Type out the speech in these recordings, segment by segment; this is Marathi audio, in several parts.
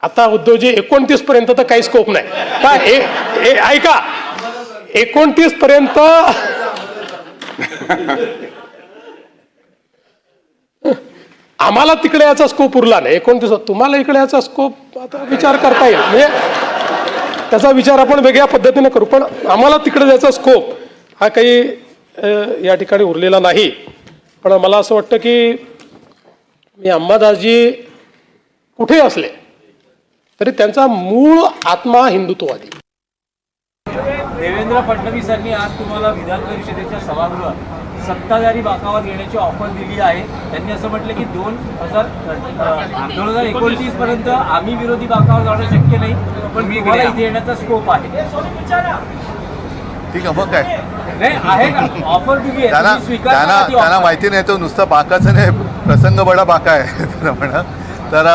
आता उद्धवजी 29 पर्यंत तर काही स्कोप नाही काय ऐका 29 पर्यंत आम्हाला तिकडे याचा स्कोप उरला नाही 29 तुम्हाला इकडे याचा स्कोप आता विचार करता येईल म्हणजे त्याचा विचार आपण वेगळ्या पद्धतीने करू पण आम्हाला तिकडे जायचा स्कोप हा काही या ठिकाणी उरलेला नाही. पण मला असं वाटतं की मी अंबादासजी कुठे असले तरी त्यांचा मूळ आत्मा हिंदुत्ववादी. देवेंद्र फडणवीसांनी आज तुम्हाला विधान परिषदेच्या सभागृहात सत्ताधारी बाकावर घेण्याची ऑफर दिली आहे. त्यांनी असं म्हटलं की 2029 पर्यंत आम्ही विरोधी बाकावर जाणं शक्य नाही पण तुम्हाला इथे येण्याचा स्कोप आहे. ठीक आहे मग काय नाही आहे का ऑफर दिली आहे त्यांना माहिती नाही तो नुसता बाकाचं नाही प्रसंग बडा बाका आहे म्हणा. तर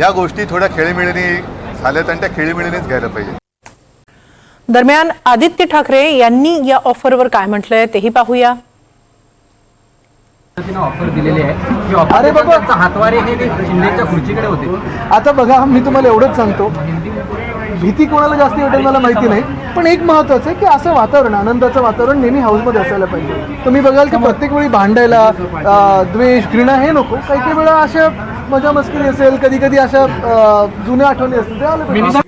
या गोष्टी थोड्या खेळीमेळीने झाल्यात आणि त्या खेळीमेळीनेच घ्यायला पाहिजे. दरम्यान आदित्य ठाकरे यांनी या ऑफरवर काय म्हटलंय तेही पाहूया. ऑफर दिलेली आहे अरे बाबा हातवारे हे शिंदेच्या खुर्चीकडे होते. आता बघा मी तुम्हाला एवढंच सांगतो भीती कोणाला जास्त वाटेल मला माहिती नाही पण एक महत्त्वाचं आहे की असं वातावरण आनंदाचं वातावरण नेहमी हाऊसमध्ये असायला पाहिजे. तुम्ही बघाल की प्रत्येक वेळी भांडायला द्वेष घृणा हे नको काही काही वेळा अशा मजा मस्करी असेल कधी कधी अशा जुन्या आठवणी असतील ते आलं पाहिजे.